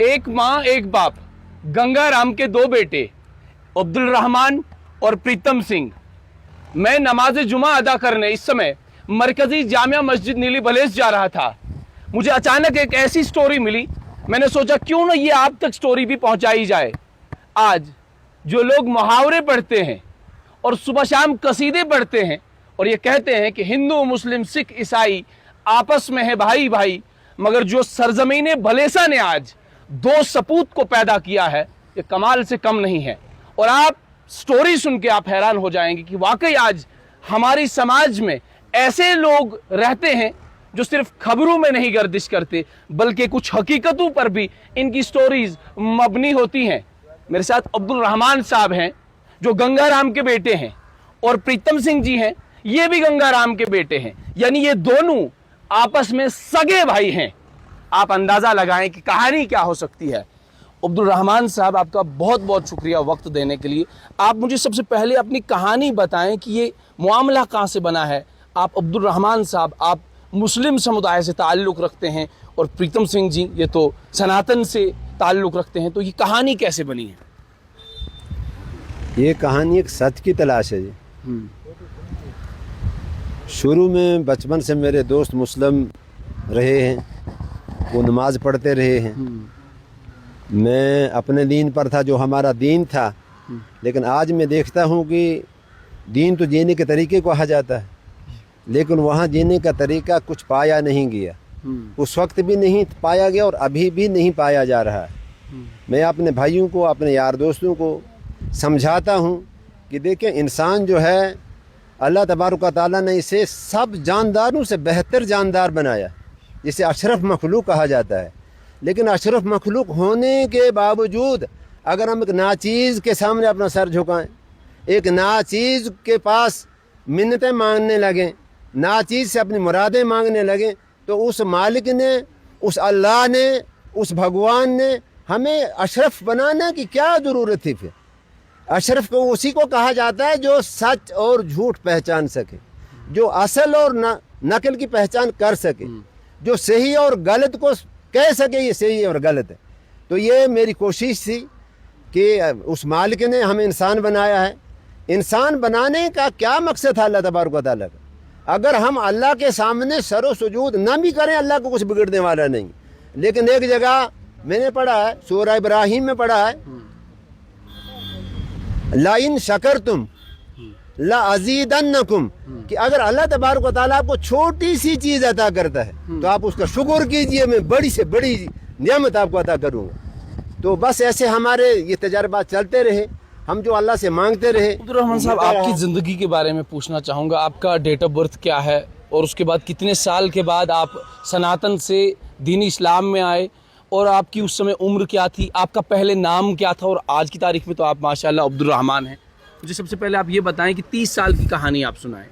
एक माँ एक बाप, गंगाराम के दो बेटे अब्दुल रहमान और प्रीतम सिंह। मैं नमाज जुमा अदा करने इस समय मरकजी जामिया मस्जिद नीली बलेस जा रहा था। मुझे अचानक एक ऐसी स्टोरी मिली, मैंने सोचा क्यों ना ये आप तक स्टोरी भी पहुंचाई जाए। आज जो लोग मुहावरे पढ़ते हैं और सुबह शाम कसीदे पढ़ते हैं और ये कहते हैं कि हिंदू मुस्लिम सिख ईसाई आपस में है भाई भाई, मगर जो सरजमीन भलेसा ने आज दो सपूत को पैदा किया है ये कमाल से कम नहीं है। और आप स्टोरी सुन के आप हैरान हो जाएंगे कि वाकई आज हमारी समाज में ऐसे लोग रहते हैं जो सिर्फ खबरों में नहीं गर्दिश करते बल्कि कुछ हकीकतों पर भी इनकी स्टोरीज मबनी होती हैं। मेरे साथ अब्दुल रहमान साहब हैं जो गंगाराम के बेटे हैं और प्रीतम सिंह जी हैं, ये भी गंगाराम के बेटे हैं, यानी ये दोनों आपस में सगे भाई हैं। आप अंदाजा लगाएं कि कहानी क्या हो सकती है। अब्दुल रहमान साहब, आपका बहुत बहुत शुक्रिया वक्त देने के लिए। आप मुझे सबसे पहले अपनी कहानी बताएं कि ये मामला कहाँ से बना है। आप अब्दुल रहमान साहब, आप मुस्लिम समुदाय से ताल्लुक़ रखते हैं और प्रीतम सिंह जी ये तो सनातन से ताल्लुक़ रखते हैं, तो ये कहानी कैसे बनी है? ये कहानी एक सच की तलाश है जी। शुरू में बचपन से मेरे दोस्त मुस्लिम रहे हैं, वो नमाज पढ़ते रहे हैं। मैं अपने दीन पर था, जो हमारा दीन था, लेकिन आज मैं देखता हूँ कि दीन तो जीने के तरीके को कहा जाता है, लेकिन वहाँ जीने का तरीका कुछ पाया नहीं गया। उस वक्त भी नहीं पाया गया और अभी भी नहीं पाया जा रहा है। मैं अपने भाइयों को, अपने यार दोस्तों को समझाता हूँ कि देखें, इंसान जो है अल्लाह तबारक व तआला ने इसे सब जानदारों से बेहतर जानदार बनाया, जिसे अशरफ मखलूक कहा जाता है। लेकिन अशरफ मखलूक होने के बावजूद अगर हम एक नाचीज़ के सामने अपना सर झुकाएं, एक नाचीज़ के पास मिन्नतें मांगने लगें, नाचीज़ से अपनी मुरादें मांगने लगें, तो उस मालिक ने, उस अल्लाह ने, उस भगवान ने हमें अशरफ बनाने की क्या ज़रूरत थी? फिर अशरफ को उसी को कहा जाता है जो सच और झूठ पहचान सके, जो असल और नकल की पहचान कर सके, जो सही और गलत को कह सके ये सही और गलत है। तो ये मेरी कोशिश थी कि उस मालिक ने हमें इंसान बनाया है। इंसान बनाने का क्या मकसद था अल्लाह तबारक व तआला का? अगर हम अल्लाह के सामने सरो सुजूद न भी करें, अल्लाह को कुछ बिगड़ने वाला नहीं। लेकिन एक जगह मैंने पढ़ा है, सूरह इब्राहिम में पढ़ा है, लाइन शकर तुम ला अज़ीदन्नकुम, कि अगर अल्लाह तबारक व तआला आपको छोटी सी चीज़ अता करता है तो आप उसका शुक्र कीजिए, मैं बड़ी से बड़ी नियामत आपको अता करूँगा। तो बस ऐसे हमारे ये तजर्बा चलते रहे, हम जो अल्लाह से मांगते रहे। अब्दुल रहमान साहब, आपकी ज़िंदगी के बारे में पूछना चाहूँगा। आपका डेट ऑफ बर्थ क्या है और उसके बाद कितने साल के बाद आप सनातन से दीनी इस्लाम में आए और आपकी उस समय उम्र क्या थी? आपका पहले नाम क्या था? और आज की तारीख में तो आप माशाल्लाह अब्दुल रहमान हैं। मुझे सबसे पहले आप ये बताएं कि 30 साल की कहानी आप सुनाएं।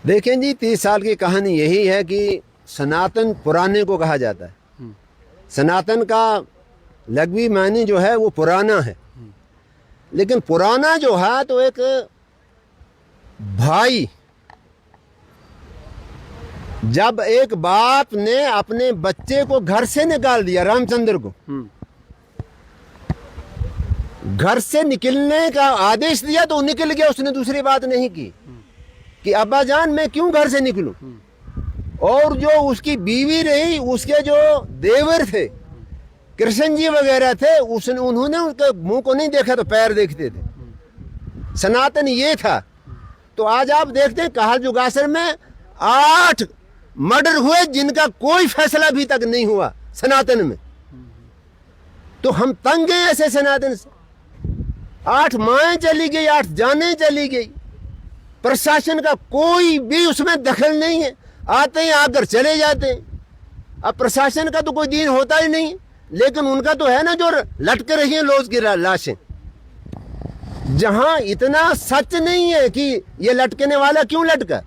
देखें जी, 30 साल की कहानी यही है कि सनातन पुराने को कहा जाता है। सनातन का लघवी मानी जो है वो पुराना है, लेकिन पुराना जो है तो एक भाई, जब एक बाप ने अपने बच्चे को घर से निकाल दिया, रामचंद्र को घर से निकलने का आदेश दिया तो निकल गया, उसने दूसरी बात नहीं की कि अब्बा जान मैं क्यों घर से निकलूं। और जो उसकी बीवी रही, उसके जो देवर थे, कृष्ण जी वगैरह थे, उन्होंने उनके मुंह को नहीं देखा तो पैर देखते थे। सनातन ये था। तो आज आप देखते हैं कहार जुगासर में 8 मर्डर हुए जिनका कोई फैसला अभी तक नहीं हुआ सनातन में। तो हम तंग हैं ऐसे सनातन से। 8 माएँ चली गई, 8 जानें चली गई, प्रशासन का कोई भी उसमें दखल नहीं है। आते हैं आकर चले जाते हैं। अब प्रशासन का तो कोई दीन होता ही नहीं, लेकिन उनका तो है ना जो लटक रही हैं लोग की लाशें। जहां इतना सच नहीं है कि ये लटकने वाला क्यों लटका,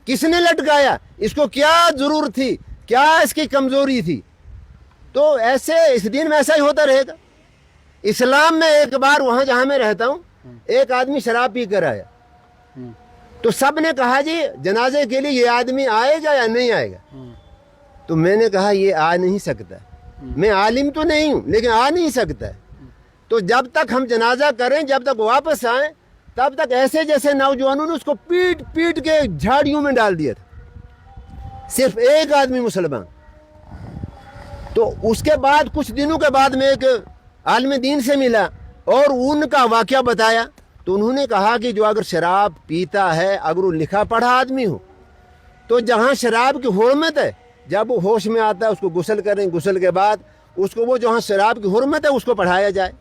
किसने लटकाया, इसको क्या जरूरत थी, क्या इसकी कमजोरी थी। तो ऐसे इस दिन में ऐसा ही होता रहेगा। इस्लाम में एक बार वहां जहां मैं रहता हूं, एक आदमी शराब पी कर आया, तो सब ने कहा जी जनाजे के लिए ये आदमी आएगा या नहीं आएगा। तो मैंने कहा ये आ नहीं सकता, मैं आलिम तो नहीं हूँ लेकिन आ नहीं सकता है। तो जब तक हम जनाजा करें, जब तक वापस आए, तब तक ऐसे जैसे नौजवानों ने उसको पीट पीट के झाड़ियों में डाल दिया था, सिर्फ एक आदमी मुसलमान। तो उसके बाद कुछ दिनों के बाद में एक आलिम दीन से मिला और उनका वाक़या बताया। तो उन्होंने कहा कि जो अगर शराब पीता है, अगर वो लिखा पढ़ा आदमी हो, तो जहाँ शराब की हुर्मत है, जब वो होश में आता है उसको गुस्ल करें, गुस्ल के बाद उसको वो जहाँ शराब की हुर्मत है उसको पढ़ाया जाए।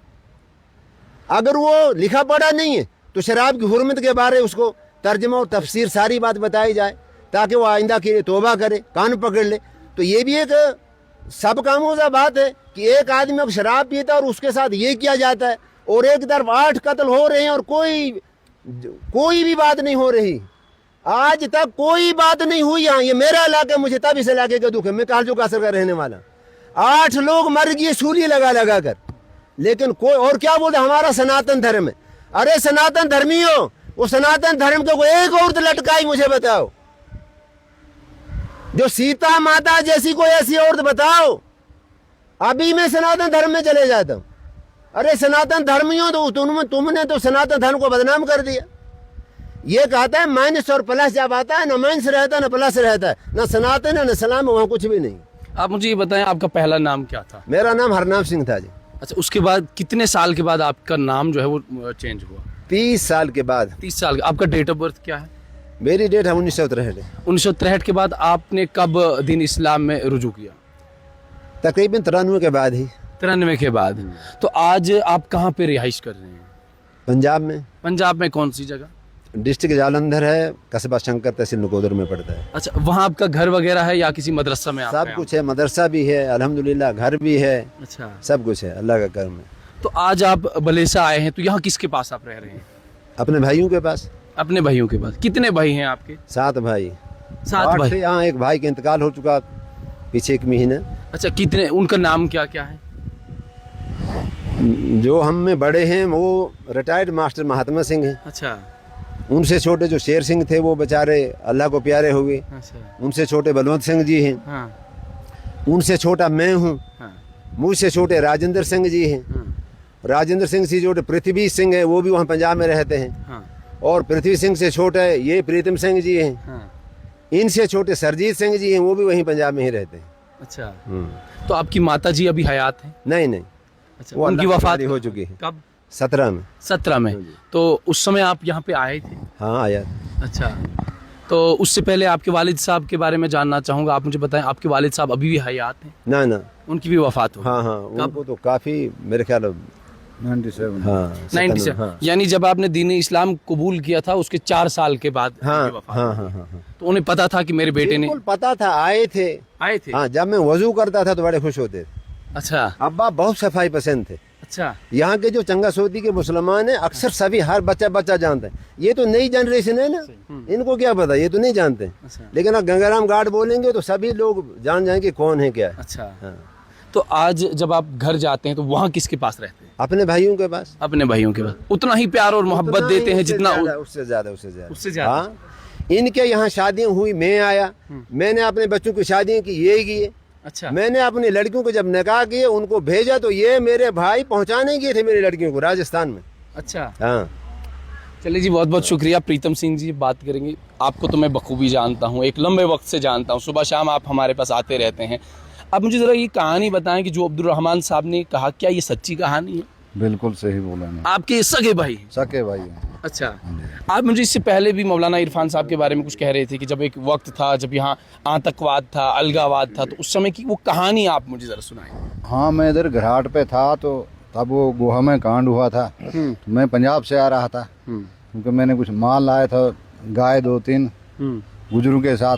अगर वो लिखा पढ़ा नहीं है तो शराब की हुर्मत के बारे उसको तर्जमा और तफसीर सारी बात बताई जाए, ताकि वो आइंदा के लिए तौबा करे, कान पकड़ ले। तो ये भी एक सब कामोजा बात है कि एक आदमी अब शराब पीता और उसके साथ ये किया जाता है, और एक तरफ 8 कत्ल हो रहे हैं और कोई भी बात नहीं हो रही। आज तक कोई बात नहीं हुई। यहाँ ये मेरा इलाका, मुझे तब इस इलाके का दुख है। मैं कालजू कासर का रहने वाला। 8 लोग मर गए सूली लगा लगा कर, लेकिन कोई और क्या बोलते हमारा सनातन धर्म है। अरे सनातन धर्मी हो, वो सनातन धर्म को एक औरत लटकाई मुझे बताओ, जो सीता माता जैसी कोई ऐसी औरत बताओ, अभी मैं सनातन धर्म में चले जाता हूँ। अरे सनातन धर्मियों तो तुमने तो सनातन धर्म को बदनाम कर दिया। ये कहता है माइनस और प्लस जब आता है, ना माइनस रहता है ना प्लस रहता है, ना सनातन है ना सलाम, वहाँ कुछ भी नहीं। आप मुझे ये बताएं, आपका पहला नाम क्या था? मेरा नाम हरनाम सिंह था जी। अच्छा, उसके बाद कितने साल के बाद आपका नाम जो है वो चेंज हुआ? 30 साल के बाद। 30 साल। आपका डेट ऑफ बर्थ क्या है? मेरी डेट है 1963। 1963 के बाद आपने कब दीन इस्लाम में रुजू किया? तकरीबन 93 के बाद ही। 93 के बाद। तो आज आप कहाँ पे रिहाइश कर रहे हैं? पंजाब में। पंजाब में कौन सी जगह? डिस्ट्रिक्ट जालंधर है, कस्बा शंकर, तहसील नकोदर में पड़ता है। अच्छा, वहाँ आपका घर वगैरह है या किसी मदरसा में? सब कुछ है, मदरसा भी है अल्हम्दुलिल्लाह, घर भी है। अच्छा, सब कुछ है, अल्लाह का करम है। तो आज आप बलेसा आए हैं, तो यहाँ किसके पास आप रह रहे हैं? अपने भाइयों के पास। अपने भाइयों के पास। कितने भाई हैं आपके? 7 भाई। 7 भाई। यहाँ एक भाई का इंतकाल हो चुका पीछे 1 महीने। अच्छा, कितने, उनका नाम क्या क्या है? जो हम में बड़े हैं वो रिटायर्ड मास्टर महात्मा सिंह हैं। अच्छा। उनसे छोटे जो शेर सिंह थे वो बेचारे अल्लाह को प्यारे हो गए। अच्छा। उनसे छोटे बलवंत सिंह जी हैं। हाँ। उनसे छोटा मैं हूँ। हाँ। मुझसे छोटे राजेंद्र सिंह जी हैं। हाँ। राजेंद्र सिंह से छोटे पृथ्वी सिंह है, वो भी वहाँ पंजाब में रहते हैं। हाँ। और पृथ्वी सिंह से छोटे ये प्रीतम सिंह जी हैं। हाँ। इनसे छोटे सरजीत सिंह जी हैं, वो भी वहीं पंजाब में ही रहते हैं। अच्छा। तो आपकी माता जी अभी हयात हैं? नहीं, अच्छा, वो उनकी अल्लाह की वफात वाली हो चुकी है। कब? 17 में। 17 में। तो उस समय आप यहाँ पे आए थे? हाँ आया। अच्छा, तो उससे पहले आपके वालिद साहब के बारे में जानना चाहूँगा। आप मुझे बताएं, आपके वालिद साहब अभी भी हयात हैं? ना, उनकी भी वफात हो? हाँ, उनको तो काफ़ी मेरे ख्याल 97। हाँ 97। हाँ। यानी जब आपने दीन इस्लाम कबूल किया था उसके 4 साल के बाद हाँ, उनकी वफात हाँ, हो गई। हाँ। तो उन्हें पता था कि मेरे बेटे ने? बिल्कुल पता था, आए थे। हाँ, जब मैं वजू करता था तो बड़े खुश होते थे। अच्छा। अब्बा बहुत सफाई पसंद थे। अच्छा। यहाँ के जो चंगा सऊदी के मुसलमान हैं, अक्सर सभी हर बच्चा जानते हैं। ये तो नई जनरेशन है ना, इनको क्या पता, ये तो नहीं जानते। अच्छा। लेकिन अगर गंगाराम घाट बोलेंगे तो सभी लोग जान जाएंगे कौन है क्या है। अच्छा। हाँ। तो आज जब आप घर जाते हैं तो वहाँ किसके पास रहते हैं? अपने भाइयों के पास। अपने भाइयों के पास उतना ही प्यार और मोहब्बत देते हैं जितना? उससे ज्यादा। हाँ। इनके यहाँ शादियाँ हुई, मैं आया, मैंने अपने बच्चों की शादियाँ की, ये किए। अच्छा। मैंने अपनी लड़कियों को जब निकाह किए उनको भेजा तो ये मेरे भाई पहुंचाने गए थे मेरी लड़कियों को राजस्थान में। अच्छा। हाँ। चलिए जी, बहुत बहुत शुक्रिया प्रीतम सिंह जी। बात करेंगे, आपको तो मैं बखूबी जानता हूँ, एक लंबे वक्त से जानता हूँ, सुबह शाम आप हमारे पास आते रहते हैं। अब मुझे ज़रा ये कहानी बताएं कि जो अब्दुल रहमान साहब ने कहा, क्या ये सच्ची कहानी है? बिल्कुल सही बोला ना। आपके सगे भाई? सके भाई हैं। अच्छा। आप मुझे इससे पहले भी मौलाना इरफान साहब के बारे में कुछ कह रहे थे कि जब एक वक्त था जब यहाँ आतंकवाद था, अलगावाद था, तो उस समय की वो कहानी आप मुझे ज़रा सुनाएं। हाँ, मैं इधर घराट पे था तो तब वो गोहा में कांड हुआ था। तो मैं पंजाब से आ रहा था क्योंकि मैंने कुछ माल लाया था, गाय 2-3 गुजरों के साथ।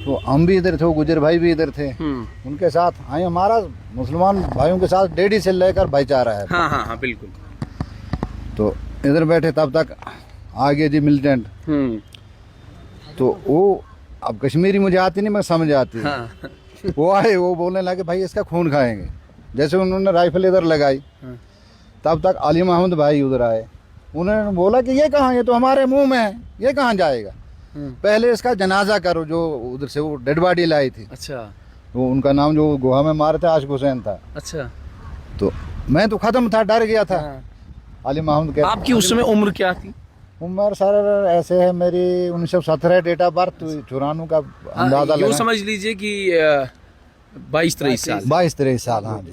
तो हम भी इधर थे, वो गुजर भाई भी इधर थे, उनके साथ आए। हमारा मुसलमान भाइयों के साथ डेढ़ी से लेकर भाईचारा है। हाँ, बिल्कुल। तो इधर बैठे तब तक आगे जी मिलिटेंट। तो वो अब कश्मीरी मुझे आती नहीं, मैं समझ आती। हाँ। वो आए, वो बोलने लगे भाई इसका खून खाएंगे। जैसे उन्होंने राइफल इधर लगाई, तब तक अलीम अहमद भाई उधर आए। उन्होंने बोला कि ये कहाँ, ये तो हमारे मुंह में है, ये कहाँ जाएगा, पहले इसका जनाजा करो। जो उधर से वो डेड बॉडी लाई थी। अच्छा। वो उनका नाम जो गोवा में मारे थे आशिक हुसैन था। अच्छा। तो मैं तो खत्म था, डर गया था। हाँ। अली महमूद के आपकी उस समय उम्र क्या थी? उम्र सर ऐसे है मेरी 1917 डेट ऑफ बर्थ, 94 का अंदाजा यूँ लगा। समझ लीजिए कि 22-23 साल। 22-23 साल, हाँ जी।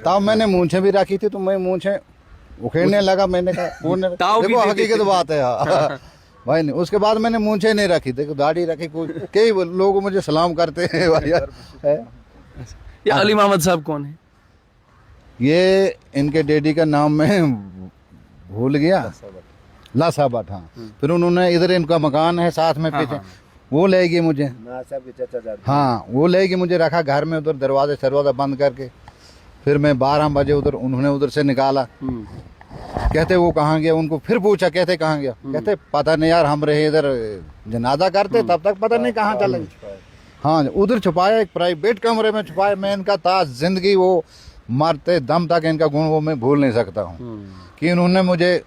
तब मैंने मूंछें भी रखी थी, तो मैं मूंछें उखेड़ने लगा। मैंने कहा ताव भी देखो देते हकीकत थे। बात है हाँ। भाई नहीं, उसके बाद मैंने मूंछें नहीं रखी, देखो दाढ़ी रखी। कई लोग मुझे सलाम करते हैं भाई है। ये अली मोहम्मद साहब कौन है? ये इनके डैडी का नाम मैं भूल गया, लासा भट्ट। हाँ, फिर उन्होंने इधर इनका मकान है साथ में पीछे, वो ले गए मुझे। हाँ, वो ले गए मुझे, रखा घर में उधर, दरवाजा बंद करके। फिर मैं 12 बजे उधर, उन्होंने उधर से निकाला। कहते वो कहाँ गया, उनको फिर पूछा, कहते कहाँ गया, कहते पता नहीं यार, हम रहे इधर जनाजा करते, तब तक पता नहीं कहाँ चले। हाँ, उधर छुपाया, एक प्राइवेट कमरे में छुपाया। मैं इनका ताज जिंदगी, वो मरते दम तक इनका गुण वो मैं भूल नहीं सकता हूँ कि इन्होंने मुझे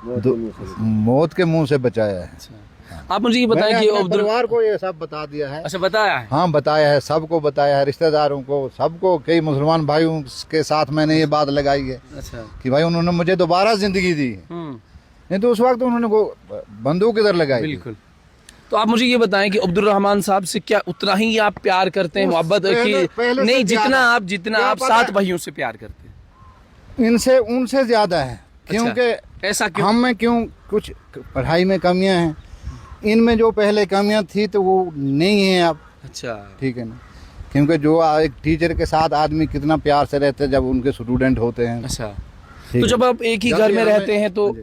मौत के मुंह से बचाया है। आप मुझे ये बताएं कि अपने परिवार को ये सब बता दिया है। अच्छा, बताया है? हाँ, बताया है, सबको बताया है, रिश्तेदारों को, सबको। कई मुसलमान भाइयों के साथ मैंने ये बात लगाई है। अच्छा। कि भाई उन्होंने मुझे दोबारा जिंदगी दी, नहीं तो उस वक्त उन्होंने वो बंदूक इधर लगाई। बिल्कुल। तो आप मुझे ये बताएं कि अब्दुल रहमान साहब से क्या उतना ही आप प्यार करते हैं, मोहब्बत की नहीं, जितना आप 7 भाइयों से प्यार करते हैं? इनसे उनसे ज्यादा है। क्योंकि ऐसा क्यों? हम में क्यों, कुछ पढ़ाई में कमियां हैं, इनमें जो पहले कमियां थी तो वो नहीं है अब। अच्छा, ठीक है ना, क्योंकि जो एक टीचर के साथ आदमी कितना प्यार से रहते हैं जब उनके स्टूडेंट होते हैं। अच्छा। तो जब आप एक ही घर में रहते हैं तो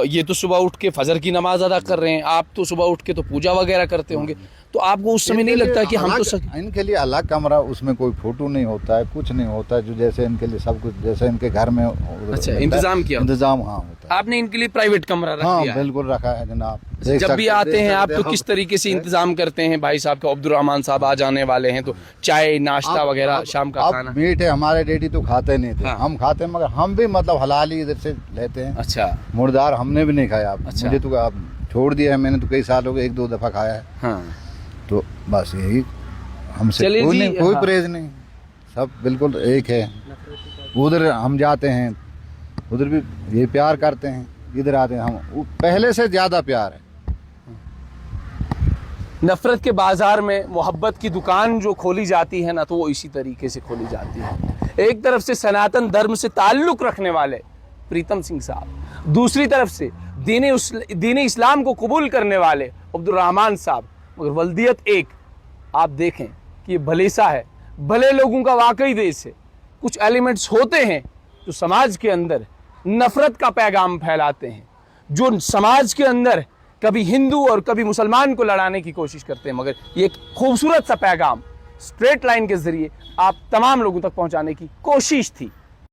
ये तो सुबह उठ के फजर की नमाज अदा कर रहे हैं, आप तो सुबह उठ के तो पूजा वगैरह करते होंगे, तो आपको उस समय नहीं लगता कि हम तो इनके लिए अलग कमरा, उसमें कोई फोटो नहीं होता है, कुछ नहीं होता है, जो जैसे इनके लिए सब कुछ जैसे इनके घर में अच्छा इंतजाम किया, इंतजाम हाँ होता है। आपने इनके लिए प्राइवेट कमरा रख दिया? हाँ बिल्कुल रखा है जनाब। जब भी आते हैं आप तो किस तरीके से इंतजाम करते हैं? भाई साहब का, अब्दुल रहमान साहब आ जाने वाले हैं तो चाय नाश्ता वगैरह, शाम का खाना? मीट है, हमारे डैडी तो खाते नहीं थे। हम खाते हैं, मगर हम भी मतलब हलाल ही इधर से लेते हैं। अच्छा। मुर्दार हमने भी नहीं खाया। अच्छा। मुझे तो आप छोड़ दिया है, मैंने तो कई साल हो गए, 1-2 दफा खाया है। हाँ। तो बस यही, हमसे कोई परहेज नहीं, सब बिल्कुल एक है। उधर हम जाते हैं, उधर भी ये प्यार करते हैं, इधर आते हैं, हम पहले से ज्यादा प्यार है। नफरत के बाजार में मोहब्बत की दुकान जो खोली जाती है ना, तो वो इसी तरीके से खोली जाती है। एक तरफ से सनातन धर्म से ताल्लुक रखने वाले प्रीतम सिंह साहब, दूसरी तरफ से दीन इस्लाम को कबूल करने वाले अब्दुल रहमान साहब। मगर वल्दियत एक, आप देखें कि ये भलेसा है, भले लोगों का वाकई देश है। कुछ एलिमेंट्स होते हैं जो समाज के अंदर नफरत का पैगाम फैलाते हैं, जो समाज के अंदर कभी हिंदू और कभी मुसलमान को लड़ाने की कोशिश करते हैं। मगर ये एक खूबसूरत सा पैगाम स्ट्रेट लाइन के जरिए आप तमाम लोगों तक पहुंचाने की कोशिश थी।